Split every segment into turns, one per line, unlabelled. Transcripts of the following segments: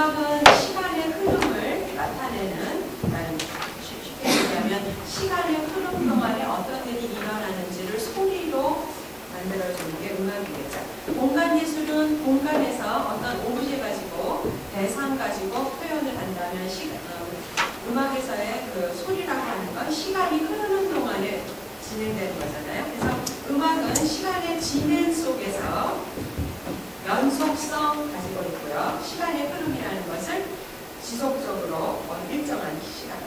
음악은 시간의 흐름을 나타내는, 쉽게 얘기하면 시간의 흐름 동안에 어떤 일이 일어나는지를 소리로 만들어주는 게 음악이겠죠. 공간 예술은 공간에서 어떤 오브제 가지고 대상 가지고 표현을 한다면 음악에서의 그 소리라고 하는 건 시간이 흐르는 동안에 진행되는 거잖아요. 그래서 음악은 시간의 진행 속에서 연속성 가지고 있고요. 시간의 흐름이라는 것을 지속적으로 일정한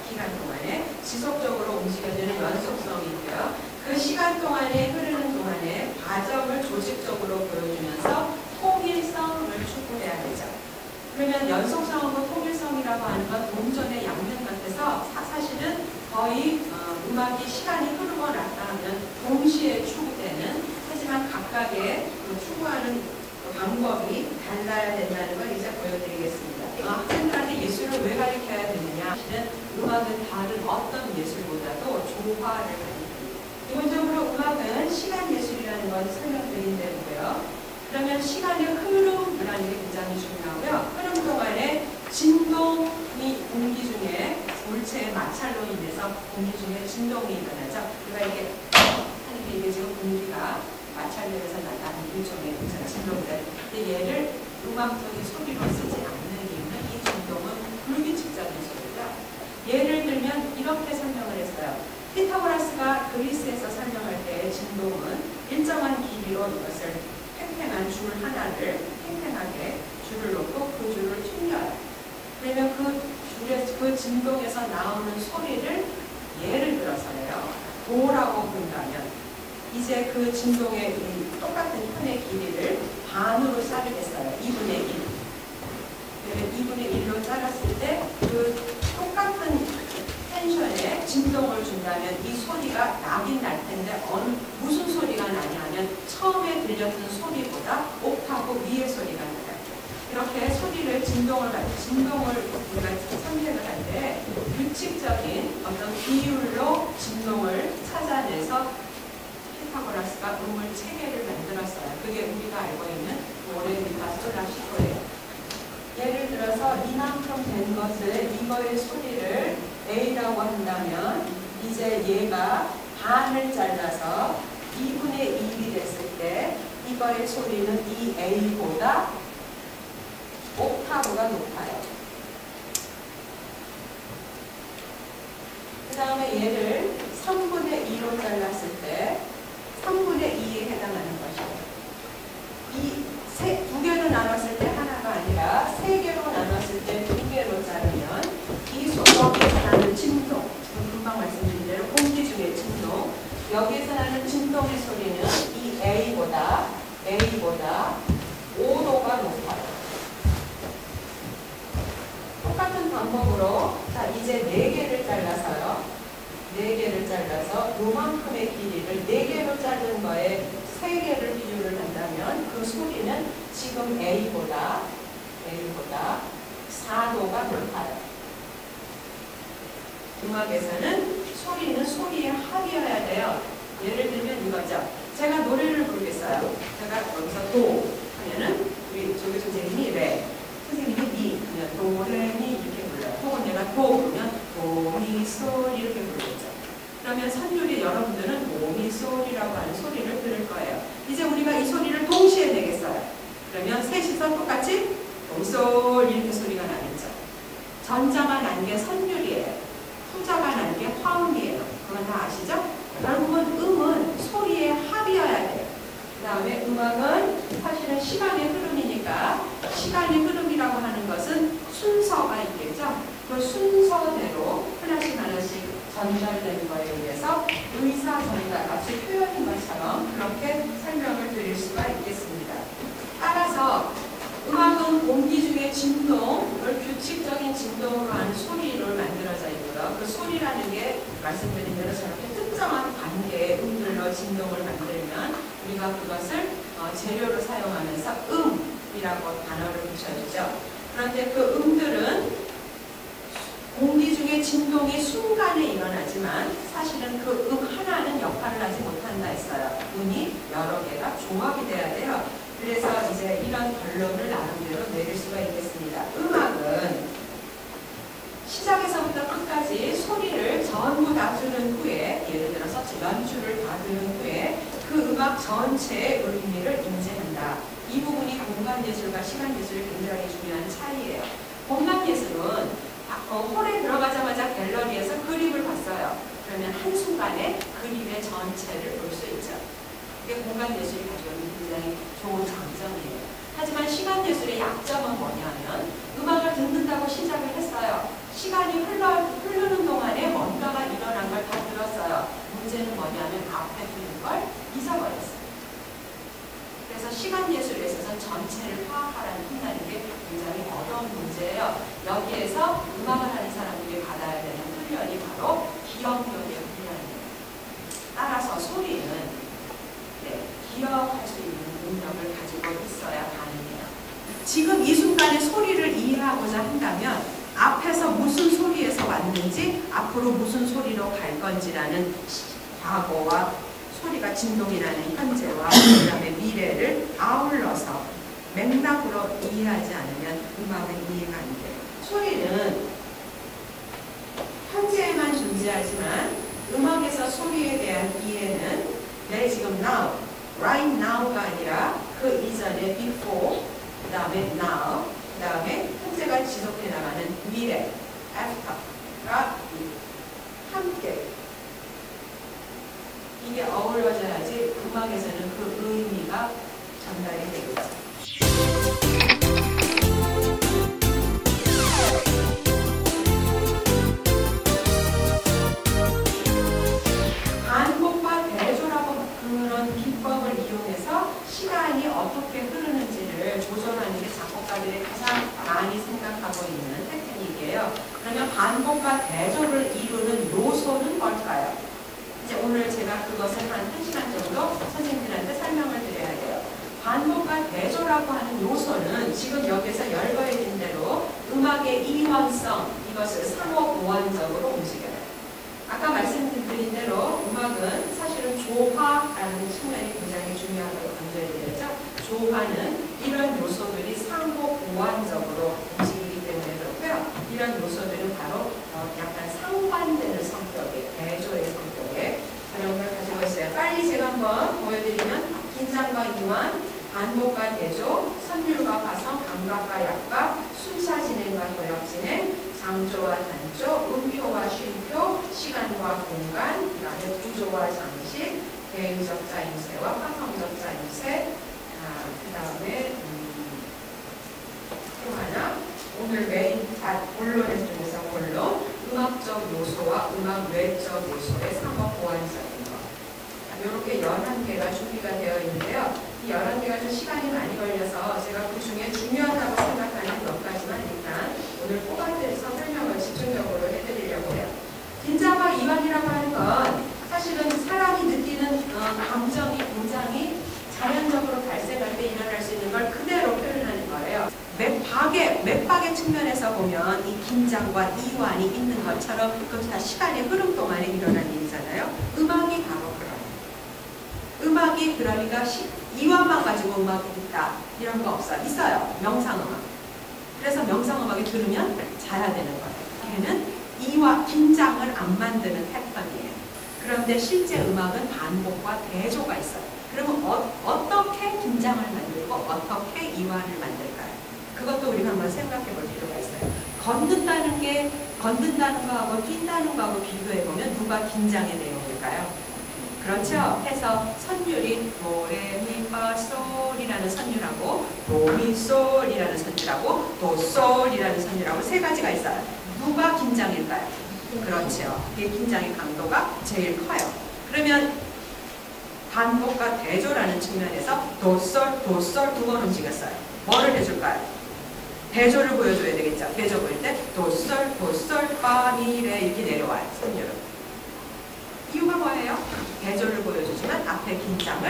기간 동안에 지속적으로 움직여지는 연속성이 있고요. 그 시간 동안에 흐르는 동안에 과정을 조직적으로 보여주면서 통일성을 추구해야 되죠. 그러면 연속성하고 통일성이라고 하는 건 동전의 양면 같아서 사실은 거의 음악이 시간이 흐르고 났다 하면 동시에 추구되는, 하지만 각각의 추구하는 방법이 달라야 된다는 걸 이제 보여드리겠습니다. 학생들한테 예술을 왜 가르쳐야 되느냐? 사실은 음악은 다른 어떤 예술보다도 조화를 가리킵니다. 기본적으로 음악은 시간 예술이라는 걸 설명드린 대로고요. 그러면 시간의 흐름이라는 게 굉장히 중요하고요. 흐름 동안에 진동이 공기 중에 물체의 마찰로 인해서 공기 중에 진동이 일어나죠. 우리가 이게 하는 게 이게 지금 공기가 마찰되면서 나타나는 일종의 진동들. 근데 얘를 음악적인 소리로 쓰지 않는 이유는 이 진동은 불규칙적인 소리죠. 예를 들면 이렇게 설명을 했어요. 피타고라스가 그리스에서 설명할 때의 진동은 일정한 길이로 이것을 팽팽한 줄 하나를 팽팽하게 줄을 놓고 그 줄을 튕겨요. 그러면 그 진동에서 나오는 소리를 예를 들어서요. 도라고 본다면 이제 그 진동의 똑같은 편의 길이를 반으로 자르겠어요. 2분의 1. 그러면 2분의 1로 잘랐을 때 그 똑같은 텐션에 진동을 준다면 이 소리가 나긴 날 텐데 무슨 소리가 나냐 하면 처음에 들렸던 소리보다 옥타브 위의 소리가 나요. 이렇게 소리를 진동을 우리가 선택을 할 때 규칙적인 어떤 비율로 진동을 찾아내서 피타고라스가 음을 체계를 만들었어요. 그게 우리가 알고 있는 오레미파 솔라시도예요. 예를 들어서 이만큼 된 것을 이거의 소리를 A라고 한다면 이제 얘가 반을 잘라서 2분의 1이 됐을 때 이거의 소리는 이 A보다 옥타브가 높아요. 그 다음에 얘를 3분의 2로 잘랐을 때 3분의 2에 해당하는 것이에요. 이 두 개로 나눴을 때 하나가 아니라 세 개로 나눴을 때 두 개로 자르면 이 여기에서 나는 진동, 금방 말씀드린 대로 공기 중의 진동, 여기에서 나는 진동의 소리는 이 A보다 5도가 높아요. 똑같은 방법으로 자 이제 4개를 잘라서요. 4개를 잘라서 요만큼의 길이를 4개로 자른 거에 3개를 비교를 한다면 그 소리는 지금 A보다 4도가 높아요. 음악에서는 소리는 소리의 합이어야 돼요. 예를 들면 이거죠. 제가 노래를 부르겠어요. 제가 여기서 도 하면은 우리 조교 선생님이 레, 선생님이 미 그러면 도, 레, 미 이렇게 불러요. 혹은 내가 도 그러면 도, 미, 솔 이렇게 부르겠죠. 그러면 선율이 여러분들은 도, 미, 솔이라고 하는 소리를 들을 거예요. 이제 우리가 이 소리를 동시에 내겠어요. 그러면 셋이서 똑같이 도, 솔 이렇게 소리가 나겠죠. 전자가 난 게 선율이에요. 후자가 난 게 화음이에요. 그건 다 아시죠? 여러분 음은 소리의 합이어야 돼요. 그 다음에 음악은 사실은 시간의 흐름이니까 시간의 흐름이라고 하는 것은 순서가 있겠죠. 그 순서대로 하나씩 전달되는 거에 의해서 의사 전달, 마치 표현인 것처럼 그렇게 설명을 드릴 수가 있겠습니다. 따라서 음악은 공기 중의 진동을 규칙적인 진동으로 하는 소리를 만들어져 있고요. 그 소리라는 게 말씀드린 대로 저렇게 특정한 관계의 음들로 진동을 만들면 우리가 그것을 재료로 사용하면서 음이라고 단어를 붙여주죠. 그런데 그 음들은 공기 중에 진동이 순간에 일어나지만 사실은 그 하나는 역할을 하지 못한다 했어요. 음이 여러 개가 조합이 돼야 돼요. 그래서 이제 이런 결론을 나름대로 내릴 수가 있겠습니다. 음악은 시작에서부터 끝까지 소리를 전부 다 들은 후에, 예를 들어서 연주를 다 들은 후에 그 음악 전체의 의미를 인지한다. 이 부분이 공간예술과 시간예술이 굉장히 중요한 차이예요. 공간예술은 홀에 들어가자마자 갤러리에서 그림을 봤어요. 그러면 한순간에 그림의 전체를 볼 수 있죠. 이게 공간예술이 가지고 있는 굉장히 좋은 장점이에요. 하지만 시간예술의 약점은 뭐냐면 음악을 듣는다고 시작을 했어요. 시간이 흐르는 동안에 뭔가가 일어난 걸 다 들었어요. 문제는 뭐냐면 앞에 들은 걸 잊어버렸어요. 그래서 시간예술에 있어서 전체를 파악하라는 한다는 게 굉장히 어려운 문제예요. 여기에서 음악을 하는 사람들이 받아야 되는 훈련이 바로 기억력의 훈련이에요. 따라서 소리는 기억할 수 있는 능력을 가지고 있어야 가능해요. 지금 이 순간에 소리를 이해하고자 한다면 앞에서 무슨 소리에서 왔는지 앞으로 무슨 소리로 갈 건지라는 과거와 소리가 진동이 나는 현재와 그 다음에 미래를 아울러서 맥락으로 이해하지 않으면 음악은 이해가 안 돼요. 소리는 현재에만 존재하지만 음악에서 소리에 대한 이해는 내 지금 now, right now가 아니라 그 이전에 before, 그 다음에 now, 그 다음에 현재가 지속해 나가는 미래, after가 함께 이게 어우러져야지 음악에서는 그 의미가 전달이 되겠죠. 반복과 대조라고 그런 기법을 이용해서 시간이 어떻게 흐르는지를 조절하는 게 작곡가들이 가장 많이 생각하고 있는 테크닉이에요. 그러면 반복과 대조를 이루는 요소는 뭘까요? 이제 오늘 제가 그것을 한 1시간 정도 선생님들한테 설명을 드려야 돼요. 반복과 대조라고 하는 요소는 지금 여기서 열거해진 대로 음악의 이완성, 이것을 상호보완적으로 움직여요. 아까 말씀드린 대로 음악은 사실은 조화라는 측면이 굉장히 중요하다고 강조해드렸죠. 조화는 이런 요소들이 상호보완적으로 움직이기 때문에 그렇고요. 이런 요소들은 바로 약간 상반되는 성격의 대조의 성격의 그런 걸 가지고 있어요. 빨리 제가 한번 보여드리면 긴장과 이완, 반복과 대조, 선율과 가성, 감각과 약각, 순차 진행과 도역 진행, 장조와 단조, 음표와 쉼표, 시간과 공간, 그 다음에 구조와 장식, 개인적 짜임새와 화성적 짜임새, 그 다음에 또 하나 오늘 메인 본론의 중에서 본론, 음악적 요소와 음악 외적 요소의 상호보완적인 것. 이렇게 11개가 준비가 되어 있는데요. 이 11개가 좀 시간이 많이 걸려서 제가 그 중에 중요하다고 생각하는 몇 가지만 일단 오늘 뽑아드려서 설명을 집중적으로 해드리려고 해요. 긴장과 이완이라고 하는 건 사실은 사람이 느끼는 감정이 굉장히 자연적으로 발생할 때 일어날 수 있는 걸 그대로 표현하는 거예요. 맥박의 측면에서 보면 이 긴장과 이완이 있는 것처럼 그것이 다 시간의 흐름 동안에 일어난 일이잖아요. 음악이 바로 그런. 음악이 그러니까 이완만 가지고 음악이 있다. 이런 거 없어요. 있어요. 명상음악. 그래서 명상음악이 들으면 자야 되는 거예요. 걔는 이와 긴장을 안 만드는 패턴이에요. 그런데 실제 음악은 반복과 대조가 있어요. 그러면 어떻게 긴장을 만들고 어떻게 이완을 만들까요? 그것도 우리가 한번 생각해 볼 필요가 있어요. 걷는다는 거하고 뛴다는 거하고 비교해 보면 누가 긴장의 내용일까요? 그렇죠? 해서 선율이 도레미파솔이라는 선율하고 도미솔이라는 선율하고 도솔이라는 선율하고 세 가지가 있어요. 누가 긴장일까요? 그렇죠. 이 긴장의 강도가 제일 커요. 그러면 반복과 대조라는 측면에서 도솔 두 번 움직였어요. 뭐를 해줄까요? 대조를 보여줘야 되겠죠. 대조 보일 때 도솔 파미레 이렇게 내려와요. 선율은. 이유가 뭐예요? 대조를 보여주지만 앞에 긴장을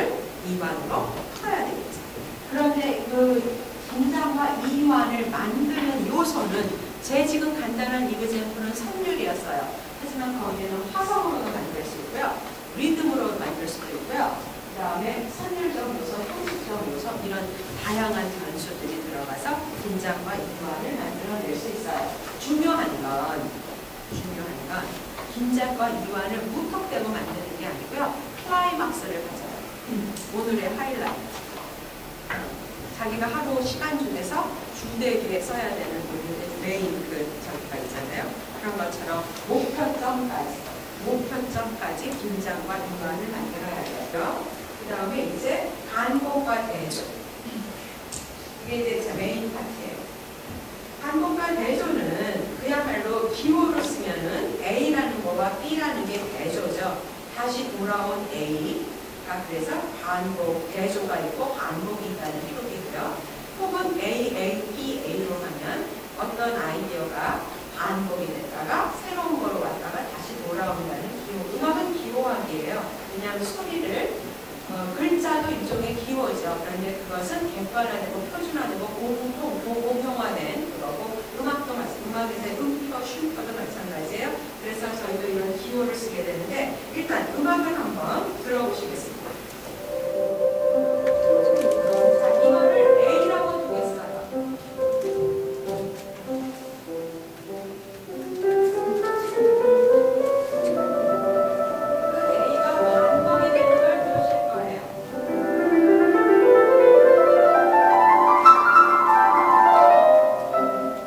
이완으로 풀어야 되겠죠. 그런데 그 긴장과 이완을 만드는 요소는 제 지금 간단한 이그젠플은 선율이었어요. 하지만 거기에는 화성으로도 만들 수 있고요. 리듬으로 만들 수도 있고요. 그 다음에 선율적 요소, 형식적 요소 이런 다양한 변수들이 들어가서 긴장과 이완을 만들어낼 수 있어요. 중요한 건 긴장과 이완을 무턱대고 만드는 게 아니고요. 클라이막스를 가져요. 오늘의 하이라이트. 자기가 하루 시간 중에서 주되기에 써야 되는 우리의 메인 저기가 있잖아요. 그런 것처럼 목표점까지 긴장과 이완을 만들어야 돼요. 그 다음에 이제 반복과 대조. 이게 이제 메인 파트예요. 반복과 대조는 그야말로 기호로 쓰면은 A라는 거와 B라는 게 대조죠. 다시 돌아온 A가 그래서 반복, 대조가 있고 반복이 있다는 표기고요. 혹은 A, B, A로 하면 어떤 아이디어가 반복이 됐다가 새로운 거로 왔다가 다시 돌아온다는 기호. 음악은 기호학이에요. 왜냐하면 소리를 글자도 일종의 기호죠. 그런데 그것은 객관화되고 표준화되고 공용화된 그거고 음악도 마찬가지고 음악에서의 음표, 쉼표도 마찬가지예요. 그래서 저희도 이런 기호를 쓰게 되는데 일단 음악을 한번 들어보시겠습니다. 자, 이거를 A라고 두겠어요. 그 A가 반복이 되는 걸 들으실 거예요.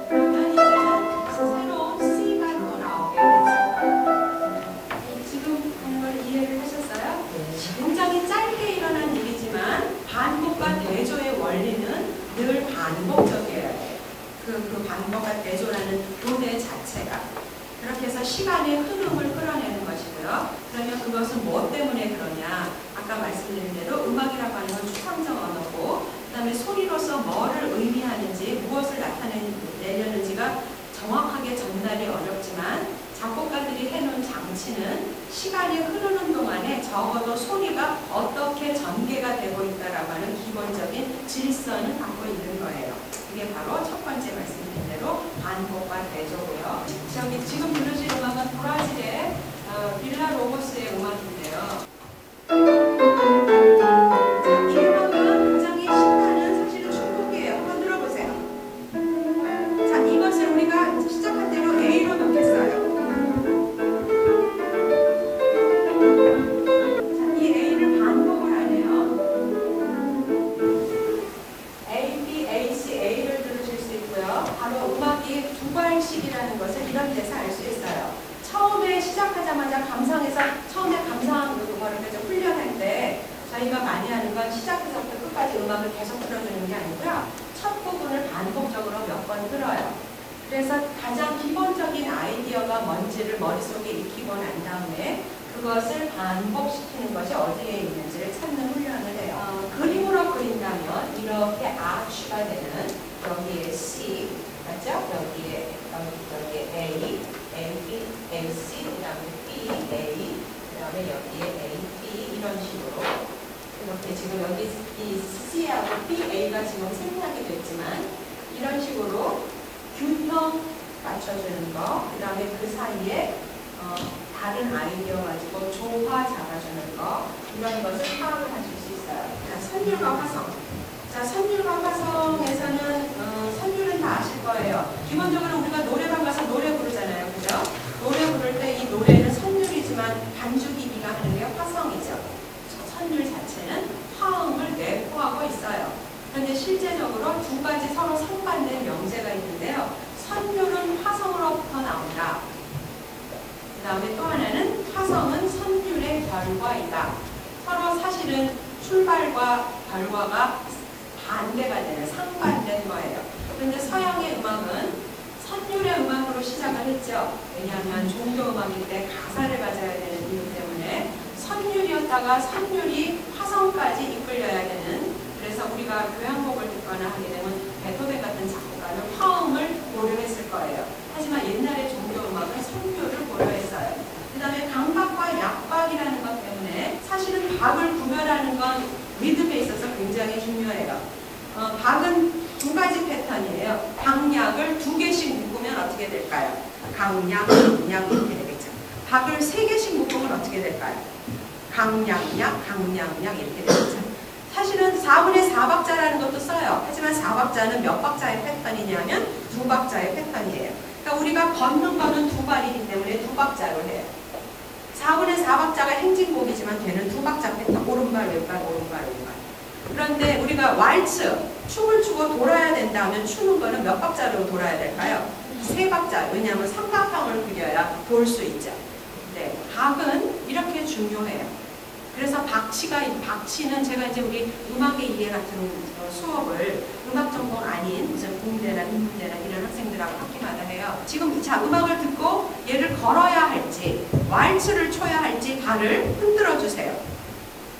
그러면 이제 새로운 C가 또 나오게 되죠. 지금 하는 걸 이해를 하셨어요? 굉장히 짧게 일어난 일이지만 반복과 대조의 원리는 늘 반복적이어야 돼요. 그 반복과 대조라는 교대 자체가. 그렇게 해서 시간의 흐름을 끌어내는 것이고요. 그러면 그것은 뭐 때문에 그러냐? 아까 말씀드린 대로 음악이라고 하는 건 추상적 언어고 그 다음에 소리로서 뭐를 의미하는지 무엇을 나타내려는지가 정확하게 전달이 어렵지만 작곡가들이 해놓은 장치는 시간이 흐르는 동안에 적어도 소리가 어떻게 전개가 되고 있다라고 하는 기본적인 질서는 갖고 있는 거예요. 이게 바로 첫 번째 말씀드린 대로 반복과 대조고요. 지금 들으실 음악은 브라질의 빌라로보스의 음악인데요. 이 음악은 굉장히 신나는 사실은 축복이에요. 한번 들어보세요. 자, 이것을 우리가 시작한 대로 A로 넣겠어요. 자, 이 A를 반복을 하네요. A, B, A, C, A를 들으실 수 있고요. 바로 음악이 두 발씩이라는 것을 이런 데서 알 수 있어요. 처음에 시작하자마자 감상해서 처음에 감상하는 그거를 훈련할 때 저희가 많이 하는 건 시작해서부터 끝까지 음악을 계속 틀어주는 게 아니고요. 첫 부분을 반복적으로 몇 번 틀어요. 그래서 가장 기본적인 아이디어가 뭔지를 머릿속에 익히고 난 다음에 그것을 반복시키는 것이 어디에 있는지를 찾는 훈련을 해요. 그림으로 그린다면 이렇게 아치가 되는 여기에 C, 맞죠? 여기에 A, B, AC, 그 다음에 B, A, 그 다음에 여기에 A, B 이런 식으로 이렇게 지금 여기 이 C하고 B, A가 지금 생략이 됐지만 이런 식으로 균형 맞춰주는 거, 그 다음에 그 사이에 다른 아이디어 가지고 조화 잡아주는 거 이런 것을 파악을 하실 수 있어요. 자, 선율과 화성. 자, 선율과 화성에서는 선율은 다 아실 거예요. 기본적으로 우리가 노래방 가서 노래 부르잖아요. 그죠? 노래 부를 때 이 노래는 선율이지만 반주 기기가 하는 게 화성이죠. 선율 자체는 화음을 내포하고 있어요. 그런데 실제적으로 두 가지 서로 상반된 명제가 있는데요. 선율은 화성으로부터 나온다. 그 다음에 또 하나는 화성은 선율의 결과이다. 서로 사실은 출발과 결과가 반대가 되는 상반된 거예요. 그런데 서양의 음악은 선율의 음악으로 시작을 했죠. 왜냐하면 종교 음악일 때 가사를 가져야 되는 이유 때문에 선율이었다가 선율이 화성까지 이끌려야 되는, 그래서 우리가 교향곡을 듣거나 하게 되면 베토벤 같은 작곡가는 화음을 고려했을 거예요. 하지만 옛날의 종교 음악은 선율을 고려했어요. 그 다음에 강박과 약박이라는 것 때문에 사실은 박을 구별하는 건 리듬에 있어서 굉장히 중요해요. 박은 두 가지 패턴이에요. 강약을 두 개씩 묶으면 어떻게 될까요? 강약, 강약 이렇게 되겠죠. 박을 세 개씩 묶으면 어떻게 될까요? 강약약, 강약약 이렇게 되겠죠. 사실은 4분의 4박자라는 것도 써요. 하지만 4박자는 몇 박자의 패턴이냐면 2박자의 패턴이에요. 그러니까 우리가 걷는 거는 2발이기 때문에 2박자로 해요. 4분의 4박자가 행진곡이지만 걔는 2박자 패턴. 오른발, 왼발, 오른발, 왼발. 그런데 우리가 왈츠, 춤을 추고 돌아야 된다면 추는 거는 몇 박자로 돌아야 될까요? 3박자. 왜냐하면 삼각형을 그려야 돌 수 있죠. 네, 박은 이렇게 중요해요. 그래서 박치는 제가 이제 우리 음악의 이해 같은 수업을 음악 전공 아닌 무슨 공대나 인문대나 이런 학생들하고 학기마다 해요. 지금 자 음악을 듣고 얘를 걸어야 할지 왈츠를 춰야 할지 발을 흔들어 주세요.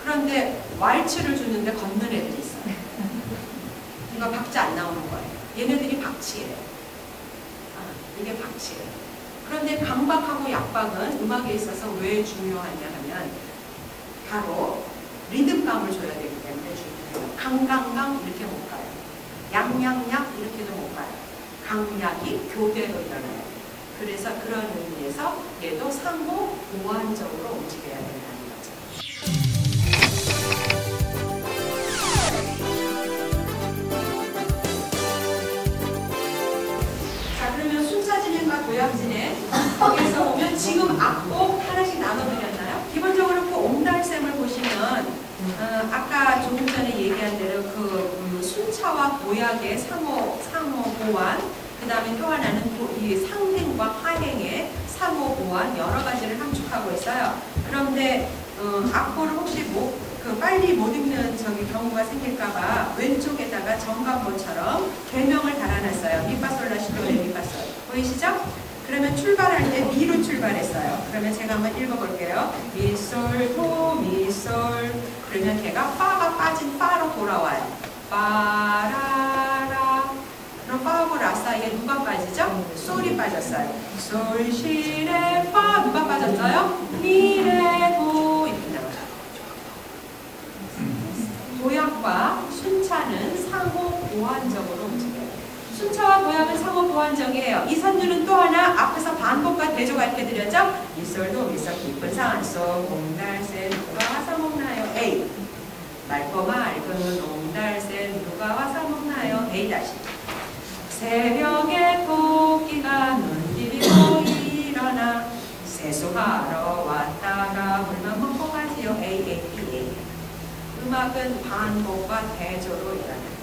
그런데 왈츠를 주는데 걷는 애들이 있어요. 그러니까 박자 안 나오는 거예요. 얘네들이 박치예요. 이게 박치예요. 그런데 강박하고 약박은 음악에 있어서 왜 중요하냐 하면 바로 리듬감을 줘야 되기 때문에 중요해요. 강강강 이렇게 못 가요. 양양양 이렇게도 못 가요. 강약이 교대로 일어나요. 그래서 그런 의미에서 얘도 상호 보완적으로 움직여야 된다는 거죠. 도약진에 거기에서 보면 지금 악보 하나씩 나눠드렸나요? 기본적으로 그 옹달샘을 보시면 아까 조금 전에 얘기한 대로 그 순차와 도약의 상호 보완, 그 다음에 또 하나는 이 상행과 하행의 상호 보완 여러 가지를 함축하고 있어요. 그런데 악보를 혹시 빨리 못 읽는 경우가 생길까봐 왼쪽에다가 정강보처럼 개명을 달아놨어요. 미파솔라시도 레미파솔 보이시죠? 그러면 출발할 때 미로 출발했어요. 그러면 제가 한번 읽어볼게요. 미솔 도 미솔. 그러면 걔가 파가 빠진 파로 돌아와요. 파라라. 그럼 파하고 라 사이에 누가 빠지죠? 솔이 빠졌어요. 솔 시레 파 누가 빠졌어요? 미레 도 이렇게 나와요. 도약과 순차는 상호 보완적으로 움직여요. 순차와 도약은 상호 보완적이에요. 이 선율은 또 하나 앞에서 반복과 대조가 이렇게 드렸죠? 미솔도 미솔 깊은 산소 옹달샘 누가 와서 먹나요? A. 맑고 맑은 옹달샘 누가 와서 먹나요? A 다시. 새벽에 토끼가 눈길이고 일어나 세수하러 왔다가 물만 먹고 가지요. A, A, B, A. 음악은 반복과 대조로 일어나요.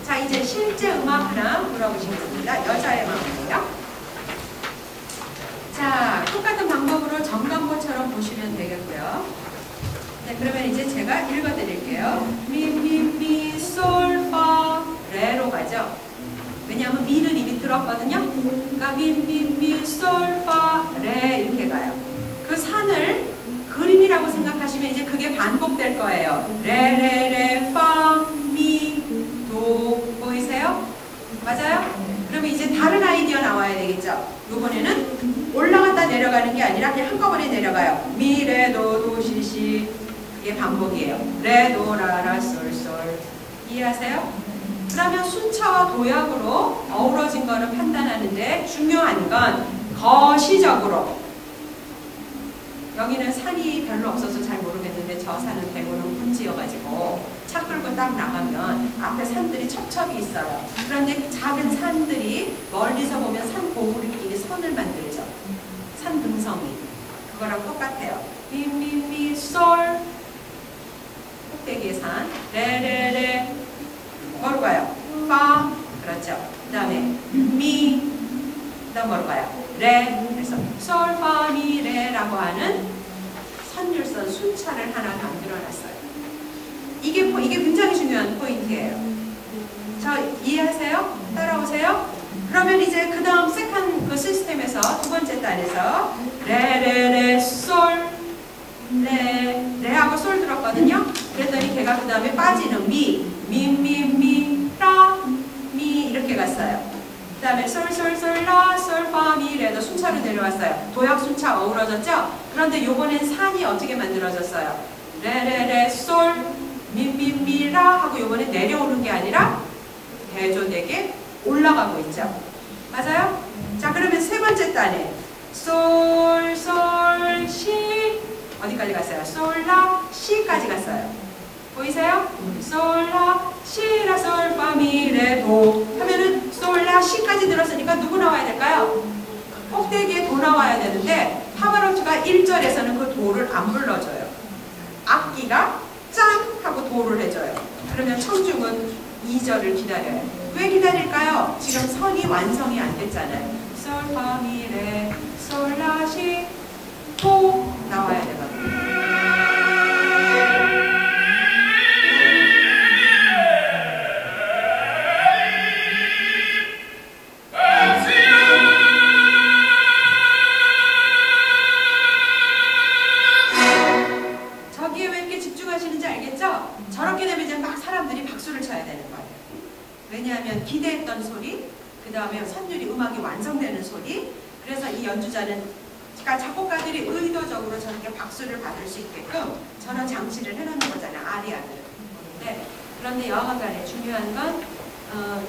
자, 이제 실제 음악 하나 물어보시겠습니다. 여자의 마음이에요. 자, 똑같은 방법으로 정강보처럼 보시면 되겠고요. 네, 그러면 이제 제가 읽어드릴게요. 미, 미, 미, 솔, 파, 레로 가죠. 왜냐하면 미는 이미 들었거든요. 그러니까 미, 미, 미, 솔, 파, 레 이렇게 가요. 그 산을 그림이라고 생각하시면 이제 그게 반복될 거예요. 레, 레, 레, 파, 미, 도 보이세요? 맞아요? 그러면 이제 다른 아이디어 나와야 되겠죠? 이번에는 올라갔다 내려가는 게 아니라 그냥 한꺼번에 내려가요. 미, 레, 도, 도, 시, 시. 이게 반복이에요. 레, 도, 라, 라, 솔, 솔. 이해하세요? 그러면 순차와 도약으로 어우러진 거를 판단하는데 중요한 건 거시적으로. 여기는 산이 별로 없어서 잘 모르겠는데 저 산은 대부분 분지여가지고 차 끌고 딱 나가면 앞에 산들이 첩첩이 있어요. 그런데 작은 산들이 멀리서 보면 산 고무리끼리 선을 만들죠. 산 등성이. 그거랑 똑같아요. 미, 미, 미, 솔. 꼭대기의 산. 레, 레, 레. 뭐로 가요? 파. 그렇죠. 그 다음에 미. 그 다음 뭐로 가요? 레. 그래서 솔, 파, 미, 레라고 하는 선율선 순차를 하나 만들어놨어요. 이게 굉장히 중요한 포인트예요. 자, 이해하세요? 따라오세요? 그러면 이제 그 다음 세컨 그 시스템에서 두 번째 단에서 레, 레, 레, 솔, 레, 레하고 솔 들었거든요. 그랬더니 걔가 그 다음에 빠지는 미, 미, 미, 미, 라, 미 이렇게 갔어요. 그 다음에 솔, 솔, 솔, 라, 솔, 파, 미, 레도 순차로 내려왔어요. 도약 순차 어우러졌죠? 그런데 요번엔 산이 어떻게 만들어졌어요? 레, 레, 레, 솔, 미, 미, 미, 라 하고 요번엔 내려오는 게 아니라 대조되게 올라가고 있죠. 맞아요? 자, 그러면 세 번째 단에 솔, 솔, 시 어디까지 갔어요? 솔, 라, 시까지 갔어요. 보이세요? 솔라 시라 솔파미레 도 하면은 솔라 시까지 들었으니까 누구 나와야 될까요? 꼭대기에 도 나와야 되는데 파바로티가 1절에서는 그 도를 안 불러줘요. 악기가 짠 하고 도를 해줘요. 그러면 청중은 2절을 기다려요. 왜 기다릴까요? 지금 선이 완성이 안 됐잖아요. 솔파미레 솔라시 도 나와야 되거든요. 저기에 왜 이렇게 집중하시는지 알겠죠? 저렇게 되면 이제 막 사람들이 박수를 쳐야 되는 거예요. 왜냐하면 기대했던 소리, 그 다음에 선율이 음악이 완성되는 소리. 그래서 이 연주자는, 그러니까 작곡가들이 의도적으로 저렇게 박수를 받을 수 있게끔 저런 장치를 해놓는 거잖아요. 아리아들은. 그런데 여하간에 중요한 건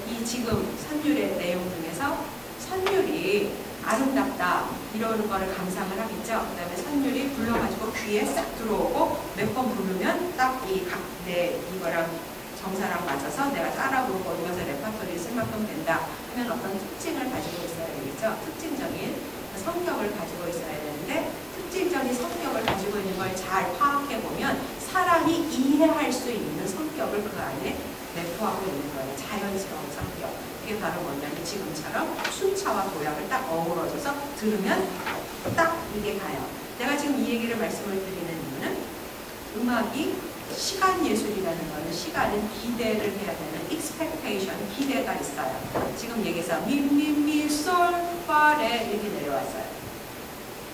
이 지금 선율의 내용 중에서 선율이 아름답다 이러는 거를 감상을 하겠죠. 그 다음에 선율이 불러가지고 귀에 싹 들어오고 몇 번 부르면 딱 이 각대 이거랑 정사랑 맞아서 내가 따라 부르고 이것을 레퍼토리에 쓸 만큼 된다 하면 어떤 특징을 가지고 있어야 되겠죠. 특징적인 성격을 가지고 있어야 되는데 특징적인 성격을 가지고 있는 걸 잘 파악해보면 사람이 이해할 수 있는 성격을 그 안에 내포하고 있는 거예요. 자연스러운 성격. 그게 바로 뭐냐면 지금처럼 순차와 도약을 딱 어우러져서 들으면 딱 이게 가요. 내가 지금 이 얘기를 말씀을 드리는 이유는 음악이 시간 예술이라는 거는 시간은 기대를 해야 되는 expectation, 기대가 있어요. 지금 얘기해서 미미미 솔 파레 이렇게 내려왔어요.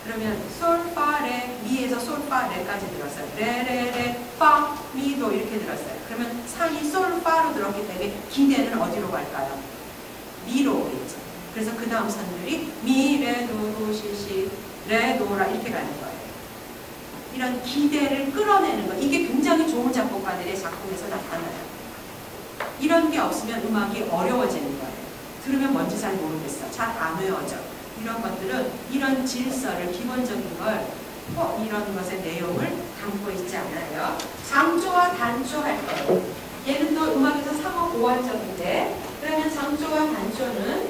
그러면 솔 파레 미에서 솔 파레까지 들었어요. 레레레 파 미도 이렇게 들었어요. 그러면 산이 솔 파로 들었기 때문에 기대는 어디로 갈까요? 미로 오겠죠. 그래서 그 다음 선율이 미, 레, 도, 도, 시, 시, 레, 도라 이렇게 가는 거예요. 이런 기대를 끌어내는 거. 이게 굉장히 좋은 작곡가들의 작품에서 나타나요. 이런 게 없으면 음악이 어려워지는 거예요. 들으면 뭔지 잘 모르겠어. 잘 안 외워져. 이런 것들은 이런 질서를 기본적인 걸 이런 것의 내용을 담고 있지 않아요. 장조와 단조 할 거예요. 얘는 또 음악에서 3어 5완적인데 그러면 장조와 단조는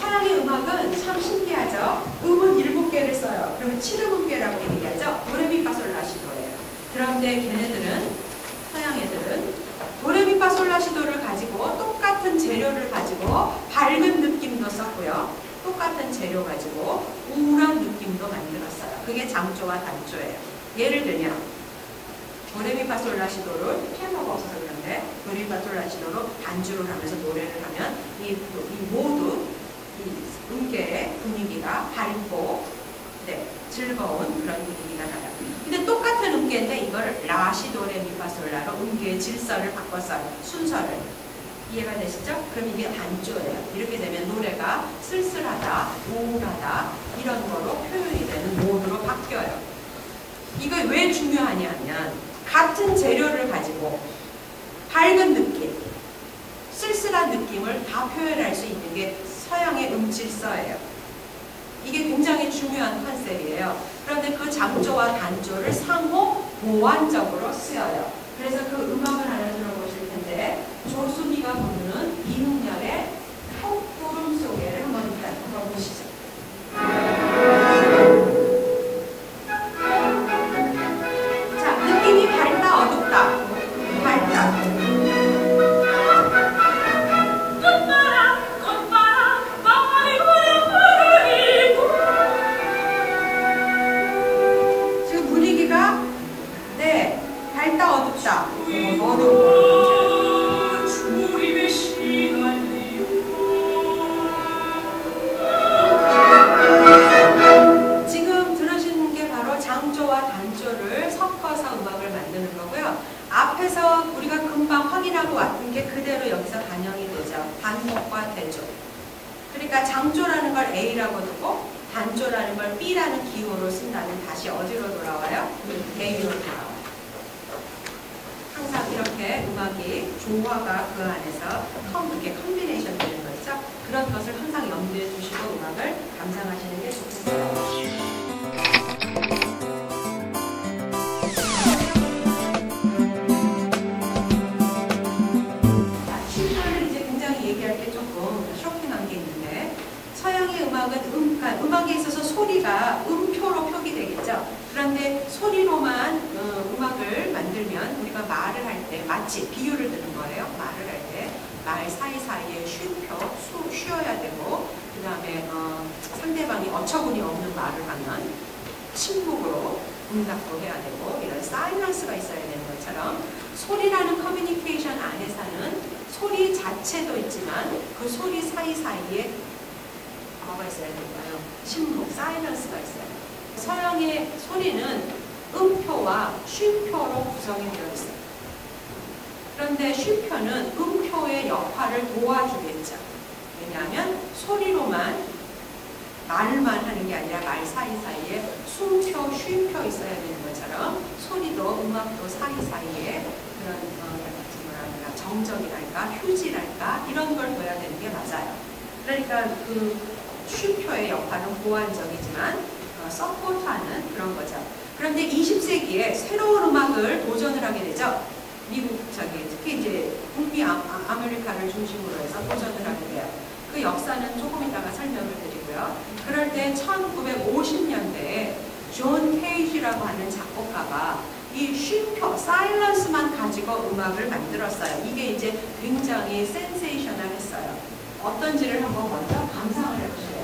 서양의 음악은 참 신기하죠. 음은 7개를 써요. 그러면 7음계라고 얘기하죠. 도레미파솔라시도예요. 그런데 걔네들은 서양 애들은 도레미파솔라시도를 가지고 똑같은 재료를 가지고 밝은 느낌도 썼고요. 똑같은 재료 가지고 우울한 느낌도 만들었어요. 그게 장조와 단조예요. 예를 들면 도레미파솔라시도를 피아노가 없어서 그런데 도레미파솔라시도로 단주를 하면서 노래를 하면 이 모두 이 음계의 분위기가 밝고 즐거운 그런 분위기가 나요. 근데 똑같은 음계인데 이거를 라시도레미파솔라로 음계의 질서를 바꿨어요. 순서를. 이해가 되시죠? 그럼 이게 단조예요. 이렇게 되면 노래가 쓸쓸하다, 우울하다 이런 거로 표현이 되는 모드로 바뀌어요. 이거 왜 중요하냐면 같은 재료를 가지고 밝은 느낌, 쓸쓸한 느낌을 다 표현할 수 있는 게 서양의 음질서예요. 이게 굉장히 중요한 컨셉이에요. 그런데 그 장조와 단조를 상호 보완적으로 쓰여요. 그래서 그 음악을 하나 들어보실 텐데 조수미가 부르는 이능열의 콧구름 속에를 한번 일단 들어보시죠. 자, 느낌이 밝다, 어둡다. 밝다. 지금 분위기가 밝다, 어둡다. 어둡다. 지금 들으시는 게 바로 장조와 단조를 섞어서 음악을 만드는 거고요. 앞에서 우리가 금방 확인하고 왔던 게 그대로 여기서 반영이 되죠. 반복과 대조. 그러니까 장조라는 걸 A라고 두고 단조라는 걸 B라는 기호로 쓴다면 다시 어디로 돌아와요? A로 돌아와요. 항상 이렇게 음악이 조화가 그 안에서 이렇게 컨비네이션 되는 거죠. 그런 것을 항상 염두에 두시고 음악을 감상하시는 게 좋습니다. 음악은 그러니까 음악에 있어서 소리가 음표로 표기되겠죠. 그런데 소리로만 음악을 만들면 우리가 말을 할 때 마치 비유를 드는 거예요. 말을 할 때 말 사이사이에 쉼표, 쉬어야 되고 그 다음에 상대방이 어처구니 없는 말을 하면 침묵으로 응답도 해야 되고 이런 사일런스가 있어야 되는 것처럼 소리라는 커뮤니케이션 안에서는 소리 자체도 있지만 그 소리 사이사이에 뭐가 있어야 될까요? 침묵, 사일런스가 있어요. 서양의 소리는 음표와 쉼표로 구성이 되어 있어요. 그런데 쉼표는 음표의 역할을 도와주겠죠. 왜냐하면 소리로만 말만 하는 게 아니라 말 사이사이에 숨표, 쉼표 있어야 되는 것처럼 소리도 음악도 사이사이에 그런 정적이랄까 휴지랄까 이런 걸 둬야 되는 게 맞아요. 그러니까 그 쉼표의 역할은 보완적이지만 서포트하는 그런 거죠. 그런데 20세기에 새로운 음악을 도전을 하게 되죠. 미국 특히 이제 북미 아메리카를 중심으로 해서 도전을 하게 돼요. 그 역사는 조금 이따가 설명을 드리고요. 그럴 때 1950년대에 존 케이지라고 하는 작곡가가 이 쉼표, 사일런스만 가지고 음악을 만들었어요. 이게 이제 굉장히 센세이셔널했어요. 어떤지를 한번 먼저 감상을 해보세요.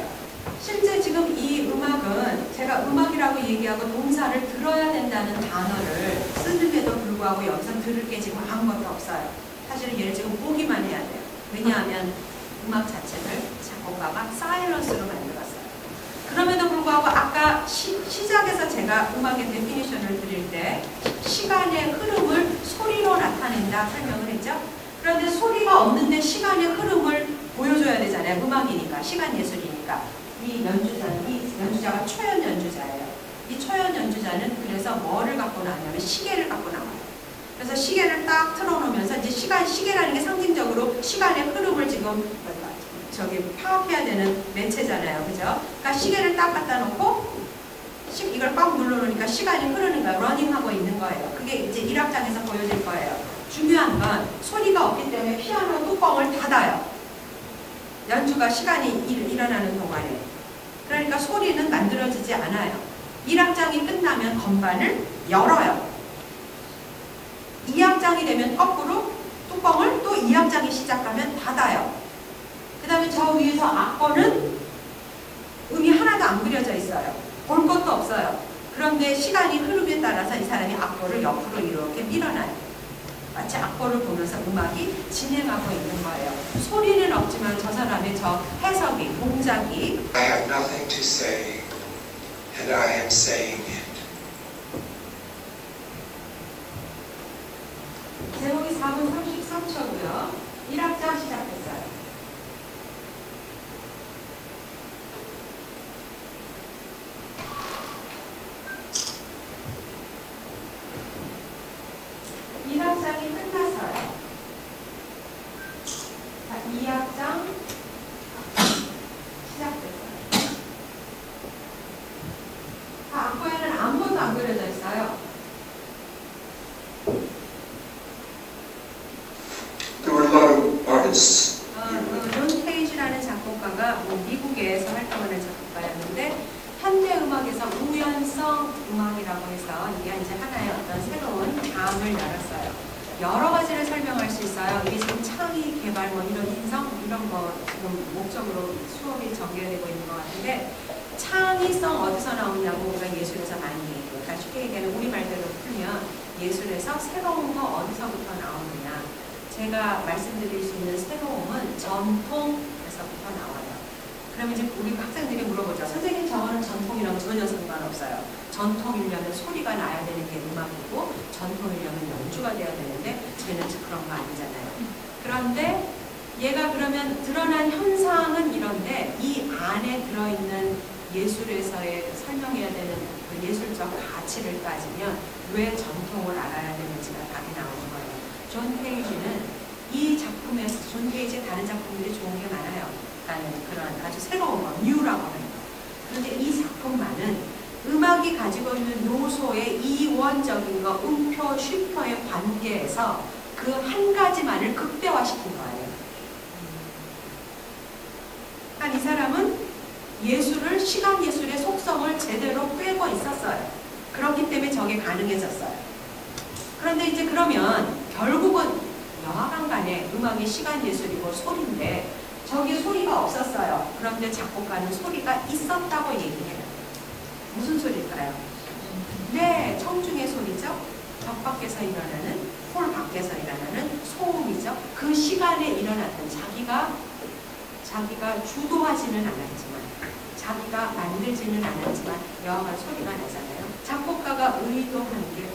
실제 지금 이 음악은 제가 음악이라고 얘기하고 동사를 들어야 된다는 단어를 쓰는데도 불구하고 여기서 들을 게 지금 아무것도 없어요. 사실은 얘를 지금 보기만 해야 돼요. 왜냐하면 음악 자체를 작곡가가 사일런스로 만들었어요. 그럼에도 불구하고 아까 시작에서 제가 음악의 데피니션을 드릴 때 시간의 흐름을 소리로 나타낸다 설명을 했죠. 그런데 소리가 없는데 시간의 흐름을 보여줘야 되잖아요. 음악이니까, 시간 예술이니까. 이 연주자가 초연 연주자예요. 이 초연 연주자는 그래서 뭐를 갖고 나오냐면 시계를 갖고 나와요. 그래서 시계를 딱 틀어놓으면서 이제 시계라는 게 상징적으로 시간의 흐름을 지금 파악해야 되는 매체잖아요. 그죠? 그러니까 시계를 딱 갖다 놓고 이걸 꽉 눌러놓으니까 시간이 흐르는 거예요. 러닝하고 있는 거예요. 그게 이제 1악장에서 보여질 거예요. 중요한 건 소리가 없기 때문에 피아노 뚜껑을 닫아요. 연주가 시간이 일어나는 동안에. 그러니까 소리는 만들어지지 않아요. 1악장이 끝나면 건반을 열어요. 2악장이 되면 거꾸로 뚜껑을 또 2악장이 시작하면 닫아요. 그 다음에 저 위에서 악보는 음이 하나도 안 그려져 있어요. 볼 것도 없어요. 그런데 시간이 흐름에 따라서 이 사람이 악보를 옆으로 이렇게 밀어놔요. 마치 악보를 보면서 음악이 진행하고 있는 거예요. 소리는 없지만 저 사람의 저 해석이, 동작이
I have nothing to say, and I am saying it.
제목이 4분 33초고요. 1악장 시작했어요. 장이 끝났어요. 자, 2악장 시작됐어요. 자, 악보에는 아무것도 안 그려져 있어요.
There were a lot of artists.
존 케이지라는 작곡가가 미국에서 활동하는 작곡가였는데 현대 음악에서 우연성 음악이라고 해서 이게 이제 하나의 어떤 새로운 장을 열었어요. 여러 가지를 설명할 수 있어요. 이게 지금 창의 개발 뭐 이런 인성 이런 거 지금 목적으로 수업이 전개되고 있는 것 같은데 창의성 어디서 나오냐고 우리가 예술에서 많이 얘기해요. 그러니까 쉽게 얘기하면 우리 말대로 풀면 예술에서 새로운 거 어디서부터 나오느냐. 제가 말씀드릴 수 있는 새로움은 전통에서부터 나와요. 그러면 이제 우리 학생들이 물어보죠. 선생님 저거는 전통이랑 전혀 상관없어요. 전통이려면 소리가 나야 되는 게 음악이고 전통이려면 연주가 돼야 되는데 쟤는 그런 거 아니잖아요. 그런데 얘가 그러면 드러난 현상은 이런데 이 안에 들어있는 예술에서의 설명해야 되는 그 예술적 가치를 따지면 왜 전통을 알아야 되는지가 답이 나오는 거예요. 존 케이지는 이 작품에서 존 케이지의 다른 작품들이 좋은 게 많아요. 그런 아주 새로운 거, 뉴라고 하는 거. 그런데 이 작품만은 음악이 가지고 있는 요소의 이원적인 거, 음표, 쉼표의 관계에서 그 한 가지만을 극대화시킨 거예요. 그러니까 이 사람은 예술을, 시간 예술의 속성을 제대로 꿰고 있었어요. 그렇기 때문에 저게 가능해졌어요. 그런데 이제 그러면 결국은 여하간 간에 음악이 시간 예술이고 소리인데 저기 소리가 없었어요. 그런데 작곡가는 소리가 있었다고 얘기해요. 무슨 소리일까요? 네, 청중의 소리죠. 벽 밖에서 일어나는, 홀 밖에서 일어나는 소음이죠. 그 시간에 일어났던 자기가 주도하지는 않았지만, 자기가 만들지는 않았지만 여하간 소리가 나잖아요. 작곡가가 의도한 게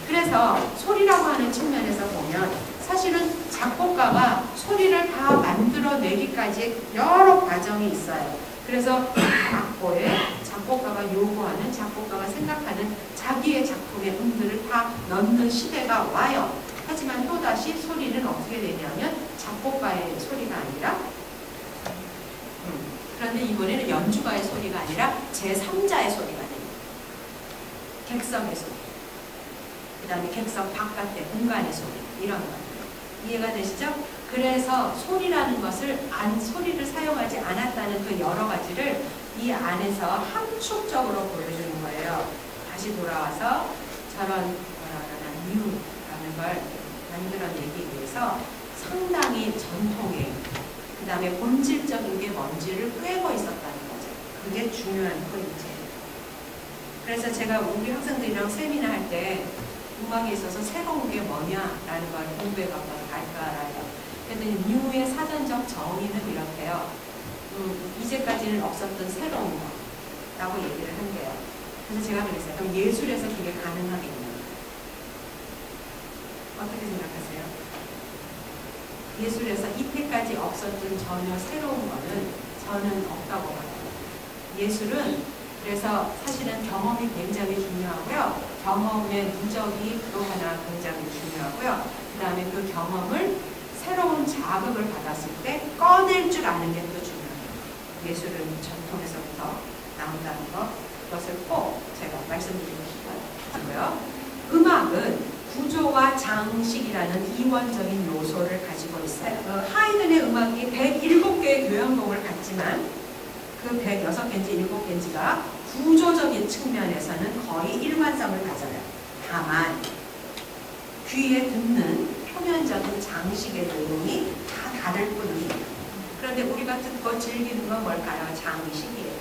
그래서 소리라고 하는 측면에서 보면 사실은 작곡가가 소리를 다 만들어내기까지 여러 과정이 있어요. 그래서 악보에 작곡가가 요구하는, 작곡가가 생각하는 자기의 작품의 음들을 다 넣는 시대가 와요. 하지만 또다시 소리는 어떻게 되냐면 작곡가의 소리가 아니라 그런데 이번에는 연주가의 소리가 아니라 제3자의 소리가 됩니다. 객석의 소리, 그 다음에 객석 바깥의 공간의 소리, 이런 것. 이해가 되시죠? 그래서 소리라는 것을 소리를 사용하지 않았다는 그 여러 가지를 이 안에서 함축적으로 보여주는 거예요. 다시 돌아와서 저런 뉴라는 걸 만들어내기 위해서 상당히 전통의, 그 다음에 본질적인 게 뭔지를 꿰고 있었다는 거죠. 그게 중요한 포인트예요. 그래서 제가 우리 학생들이랑 세미나 할 때 음악에 있어서 새로운 게 뭐냐라는 걸 공부해봤거든요. 갈까라요. 그랬더니 뉴의 사전적 정의는 이렇게요. 이제까지는 없었던 새로운 거라고 얘기를 한대요. 그래서 제가 그랬어요. 그럼 예술에서 그게 가능하겠냐? 어떻게 생각하세요? 예술에서 이때까지 없었던 전혀 새로운 거는 저는 없다고 봐요. 예술은 그래서 사실은 경험이 굉장히 중요하고요. 경험의 누적이 또 하나 굉장히 중요하고요. 그 다음에 그 경험을 새로운 자극을 받았을 때 꺼낼 줄 아는 게 또 중요해요. 예술은 전통에서부터 나온다는 것, 그것을 꼭 제가 말씀드리고 싶어요. 음악은 구조와 장식이라는 이원적인 요소를 가지고 있어요. 하이든의 음악이 107개의 교향곡을 갖지만 그 106개인지 7개인지가 구조적인 측면에서는 거의 일관성을 가져요. 다만 귀에 듣는 표면적인 장식의 내용이 다 다를 뿐입니다. 그런데 우리가 듣고 즐기는 건 뭘까요? 장식이에요.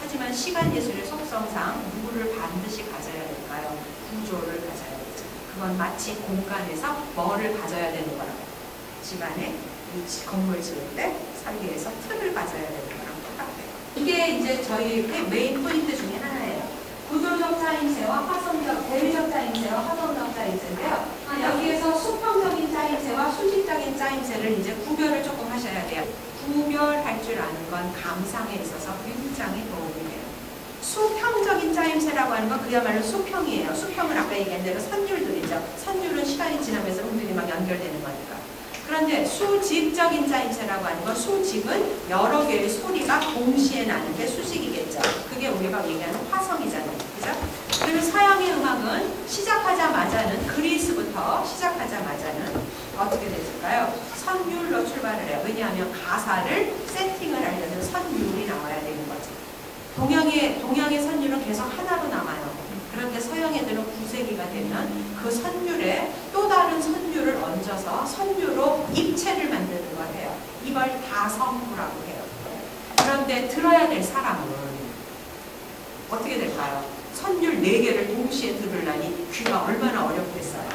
하지만 시간 예술의 속성상 누구를 반드시 가져야 될까요? 구조를 가져야 되죠. 그건 마치 공간에서 뭐를 가져야 되는 거라고. 집안에 이 건물 지을 때 설계에서 틀을 가져야 되는 거랑 똑같아요. 이게 이제 저희 메인 포인트 중에 하나예요. 구조적 짜임새와 화성적, 대리적 짜임새와 화성적 짜임새인데요. 여기에서 수평적인 짜임새와 수직적인 짜임새를 이제 구별을 조금 하셔야 돼요. 구별할 줄 아는 건 감상에 있어서 굉장히 도움이 돼요. 수평적인 짜임새라고 하는 건 그야말로 수평이에요. 수평은 아까 얘기한 대로 선율들이죠. 선율은 시간이 지나면서 음들이 막 연결되는 거니까. 그런데 수직적인 짜임새라고 하는 건, 수직은 여러 개의 소리가 동시에 나는 게 수직이겠죠. 그게 우리가 얘기하는 화성이잖아요. 그죠? 그리고 서양의 음악은 시작하자마자는, 그리스부터 시작하자마자는 어떻게 됐을까요? 선율로 출발을 해요. 왜냐하면 가사를 세팅을 하려면 선율이 나와야 되는 거죠. 동양의 선율은 계속 하나로 남아요. 그런데 서양 애들은 9세기가 되면 그 선율에 또 다른 선율을 얹어서 선율로 입체를 만드는 거예요. 이걸 다성구라고 해요. 그런데 들어야 될 사람은 어떻게 될까요? 선율 4개를 동시에 들으려니 귀가 얼마나 어렵겠어요.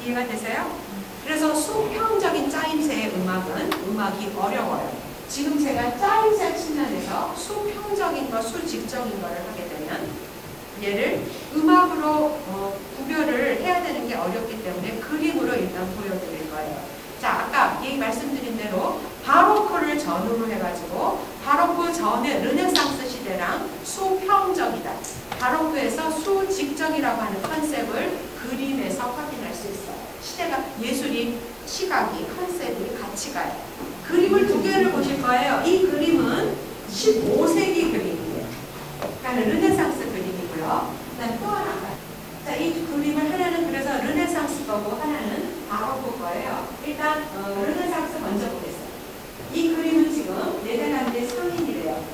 이해가 되세요? 그래서 수평적인 짜임새의 음악이 어려워요. 지금 제가 짜임새 측면에서 수평적인 것, 수직적인 것을 하게 되면 얘를 음악으로 구별을 해야 되는 게 어렵기 때문에 그림으로 일단 보여드릴 거예요. 자, 아까 말씀드린 대로 바로크를 전후로 해가지고 바로크 전에 르네상스 시대랑 수평적이다. 바로크에서 수직적이라고 하는 컨셉을 그림에서 확인할 수 있어요. 시대가, 예술이, 시각이, 컨셉이 같이 가요. 그림을 2개를 보실 거예요. 이 그림은 15세기 그림이에요. 그러니까 르네상스 그림이고요. 그다음에 또 하나가, 자, 이 그림을 하나는 그래서 르네상스 거고 하나는 바로크 거예요. 일단 르네상스 먼저 보겠어요. 이 그림은 지금 네덜란드의 상인이래요.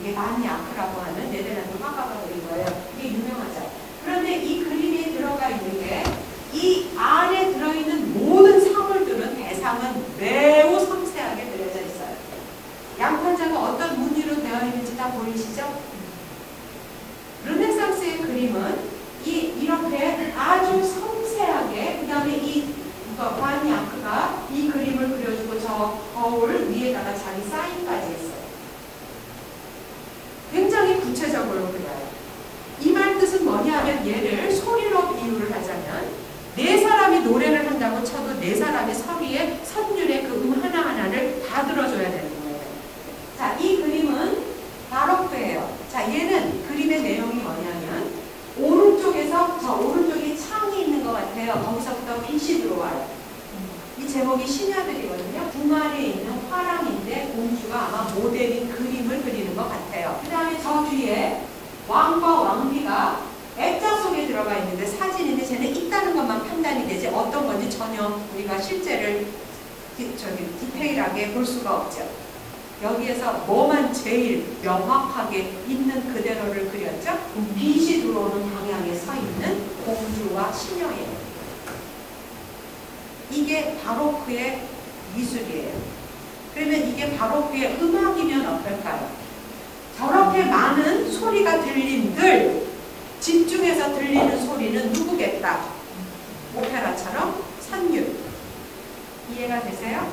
이게 반 야크라고 하는 네덜란드 화가가 그린 거예요. 이게 유명하죠. 그런데 이 그림에 들어가 있는 게 이 안에 들어있는 모든 사물들은 대상은 매우 섬세하게 그려져 있어요. 양팔자가 어떤 무늬로 되어 있는지 다 보이시죠? 르네상스의 그림은 이렇게 아주 섬세하게, 그 다음에 이 반 야크가 이 그림을 그려주고 저 거울 위에다가 자기 사인까지 했어요. 굉장히 구체적으로 그려요. 이 말 뜻은 뭐냐면 얘를 소리로 비유를 하자면 네 사람이 노래를 한다고 쳐도 네 사람이 소리에 선율의 그 하나하나를 다 들어줘야 되는 거예요. 자, 이 그림은 바로크예요. 자, 얘는 그림의 내용이 뭐냐면 오른쪽에서 저 오른쪽에 창이 있는 것 같아요. 거기서부터 빛이 들어와요. 이 제목이 신야들이거든요. 궁안에 있는 화랑인데 공주가 아마 모델인 그림을 그리는 것 같아요. 그 다음에 저 뒤에 왕과 왕비가 액자 속에 들어가 있는데 사진인데 쟤는 있다는 것만 판단이 되지 어떤 건지 전혀 우리가 실제를 디테일하게 볼 수가 없죠. 여기에서 뭐만 제일 명확하게 있는 그대로를 그렸죠? 빛이 들어오는 방향에 서 있는 공주와 시녀예요. 이게 바로크의 미술이에요. 그러면 이게 바로크의 음악이면 어떨까요? 저렇게 많은 소리가 들린들 집중해서 들리는 소리는 누구겠다? 오페라처럼 선율. 이해가 되세요?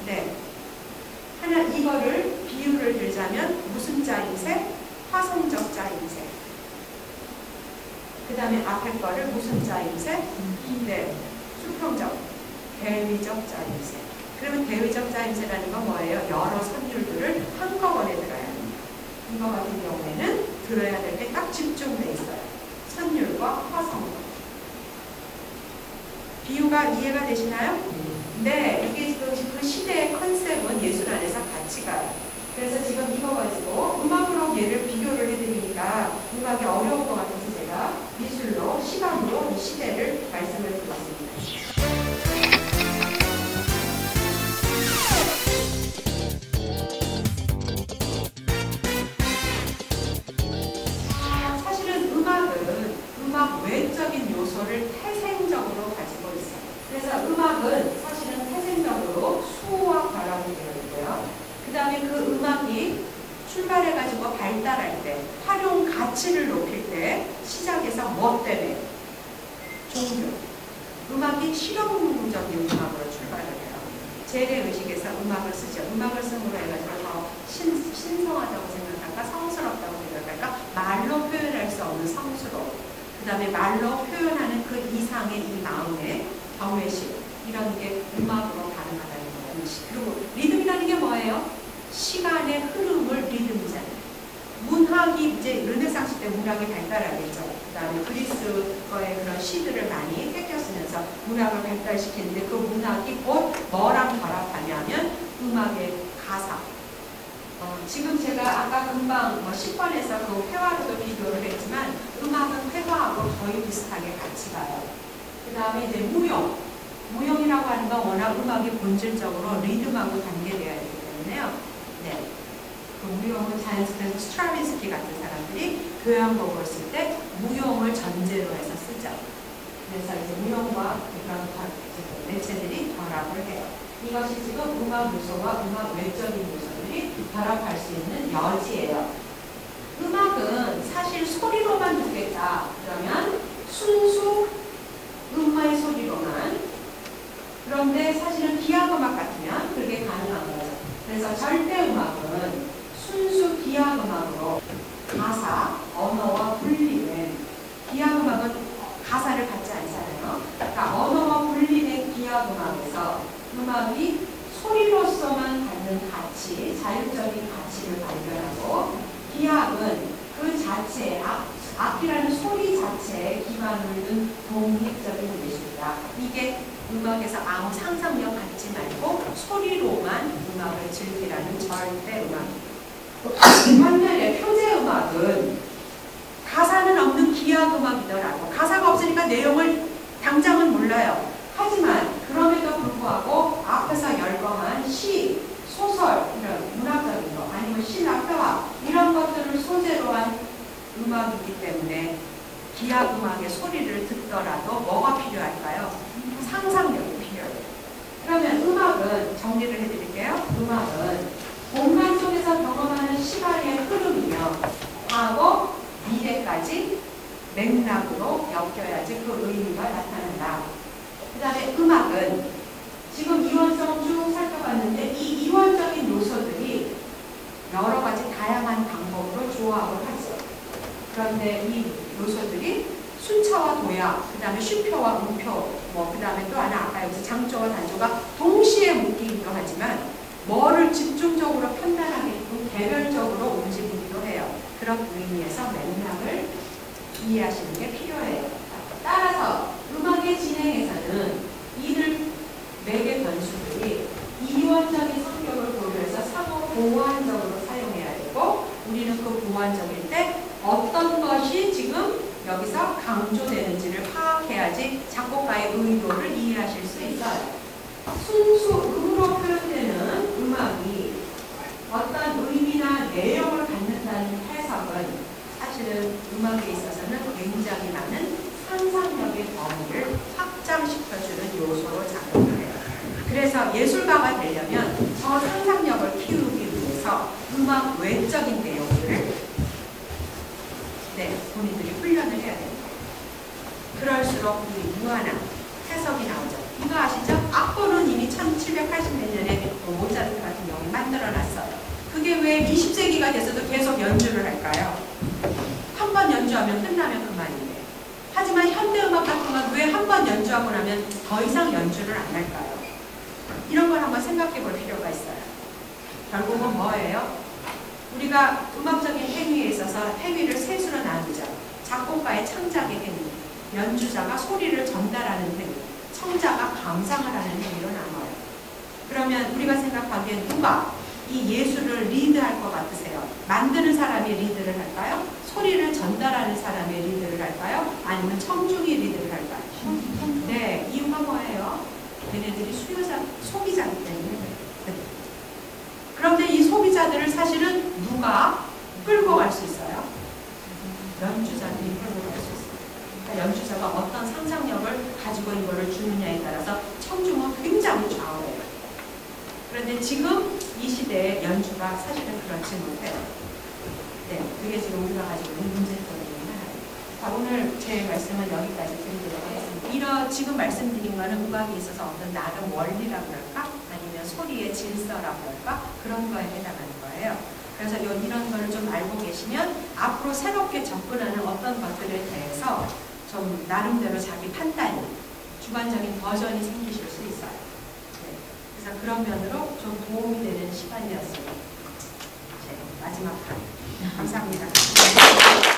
네. 하나 이거를 비유를 들자면 무슨 짜임새? 화성적 짜임새. 그 다음에 앞에 거를 무슨 짜임새? 네. 수평적, 대위적 짜임새. 그러면 대위적 짜임새라는 건 뭐예요? 여러 선율들을 한꺼번에 들어야 합니다. 이거 같은 경우에는 들어야 될 때 딱 집중돼 있어요. 선율과 화성과. 비유가 이해가 되시나요? 네, 이게 지금 그 시대의 컨셉은 예술 안에서 같이 가요. 그래서 지금 이거 가지고 음악으로 얘를 비교를 해드리니까 음악이 어려울 것 같아서 제가 미술로, 시각으로 이 시대를 말씀을 드렸습니다. 사실은 음악은 음악 외적인 요소를 태생적으로 가지고 있어요. 그래서 음악은 사실은 태생적으로 수와 결합이 되어 있고요. 그 다음에 그 음악이 출발해가지고 발달할 때, 활용 가치를 높일 때 시작해서 뭐 때문에? 종교. 음악이 실용적인 음악으로 출발을 해요. 재래의식에서 음악을 쓰죠. 음악을 쓰므로 해가지고 더 신성하다고 생각할까? 성스럽다고 생각할까? 말로 표현할 수 없는 성스러움. 그 다음에 말로 표현하는 그 이상의 이 마음의 경외심. 이런 게 음악으로 가능하다는 거예요. 그리고 리듬이라는 게 뭐예요? 시간의 흐름을 리듬이잖아요. 문학이 이제 르네상스 때 문학이 발달하겠죠. 그 다음에 그리스 거의 그런 시들을 많이 뺏겨 쓰면서 문학을 발달시키는데 그 문학이 곧 뭐랑 결합하냐면 음악의 가사. 지금 제가 아까 금방 10번에서 그 회화로도 비교를 했지만 음악은 회화하고 거의 비슷하게 같이 가요. 그 다음에 이제 무용. 무용이라고 하는 건 워낙 음악이 본질적으로 리듬하고 단계되어야 되기 때문에요. 네. 그 무용은 자연스럽게 스트라빈스키 같은 사람들이 교향곡을 쓸 때 무용을 전제로 해서 쓰죠. 그래서 이제 무용과 이런 매체들이 결합을 해요. 이것이 지금 음악 요소와 음악 외적인 요소들이 결합할 수 있는 여지예요. 음악은 사실 소리로만 듣겠다. 그러면 순수 음의 소리로만. 그런데 사실은 기악음악 같으면 그게 가능한 거죠. 그래서 절대음악은 순수 기악음악으로 가사, 언어와 분리된 기악음악은 가사를 갖지 않잖아요. 그러니까 언어와 분리된 기악음악에서 음악이 소리로서만 갖는 가치, 자율적인 가치를 발견하고 기악은 그 자체의 악기라는 소리 자체에 기반을 둔 독립적인 예술이다. 이게 음악에서 아무 상상력 갖지 말고 소리로만 음악을 즐기라는 절대 음악입니다. 반면에 표제 음악은 가사는 없는 기악 음악이더라도 가사가 없으니까 내용을 당장은 몰라요. 하지만 그럼에도 불구하고 앞에서 열거한 시, 기악 음악의 소리를 듣더라도 뭐가 필요할까요? 상상력이 필요해요. 그러면 음악은 정리를 해드릴게요. 음악은 공간 속에서 경험하는 시간의 흐름이며 과거, 미래까지 맥락으로 엮여야지 그 의미가 나타난다. 그 다음에 음악은 지금 이원성 쭉 살펴봤는데 이 이원적인 요소들이 여러 가지 다양한 방법으로 조합을 하죠. 그런데 이 요소들이 순차와 도야, 그 다음에 쉼표와 음표, 그 다음에 또 하나 아까 여기서 장조와 단조가 동시에 묶이기도 하지만 뭐를 집중적으로 판단하게끔 개별적으로 움직이기도 해요. 그런 의미에서 맥락을 이해하시는 게 필요해요. 따라서 음악의 진행에서는 이들 매개 변수들이 이원적인 성격을 고려해서 상호 보완적으로 사용해야 되고 우리는 그 보완적일 때 어떤 것이 지금 여기서 강조되는지를 파악해야지 작곡가의 의도를 이해하실 수 있어요. 순수 음으로 표현되는 음악이 어떤 의미나 내용을 갖는다는 해석은 사실은 음악에 있어서는 굉장히 많은 상상력의 범위를 확장시켜주는 요소로 작용을 해요. 그래서 예술가가 되려면 저 상상력을 키우기 위해서 음악 외적인 내용들을 본인들이 훈련을 해야 됩니다. 그럴수록 우리 무한한 해석이 나오죠. 이거 아시죠? 악보는 이미 1780몇 년에 모차르트 같은 경우에 만들어놨어요. 그게 왜 20세기가 돼서도 계속 연주를 할까요? 한 번 연주하면 끝나면 그만인데. 하지만 현대음악 같은 건 왜 한 번 연주하고 나면 더 이상 연주를 안 할까요? 이런 걸 한번 생각해 볼 필요가 있어요. 결국은 뭐예요? 우리가 음악적인 행위에 있어서 행위를 세 수로 나누죠. 작곡가의 창작의 행위, 연주자가 소리를 전달하는 행위, 청자가 감상을 하는 행위로 나눠요. 그러면 우리가 생각하기에 누가 이 예술을 리드할 것 같으세요? 만드는 사람이 리드를 할까요? 소리를 전달하는 사람이 리드를 할까요? 아니면 청중이 리드를 할까요? 네, 이유가 뭐예요? 걔네들이 소비자기 때문에. 그런데 이 소비자들을 사실은 누가 끌고 갈 수 있어요? 연주자들이 끌고 갈 수 있어요. 그러니까 연주자가 어떤 상상력을 가지고 이거를 주느냐에 따라서 청중은 굉장히 좌우해요. 그런데 지금 이 시대의 연주가 사실은 그렇지 못해요. 네, 그게 지금 우리가 가지고 있는 문제점 중에 하나예요. 자, 오늘 제 말씀은 여기까지 드리도록 하겠습니다. 지금 말씀드린 거는 음악에 있어서 어떤 나름 원리라고 할까? 아니면 소리의 질서라고 할까? 그런 거에 해당하는 거예요. 그래서 이런 거를 좀 알고 계시면 앞으로 새롭게 접근하는 어떤 것들에 대해서 좀 나름대로 자기 판단이, 주관적인 버전이 생기실 수 있어요. 네. 그래서 그런 면으로 좀 도움이 되는 시간이었어요. 마지막 판. 감사합니다.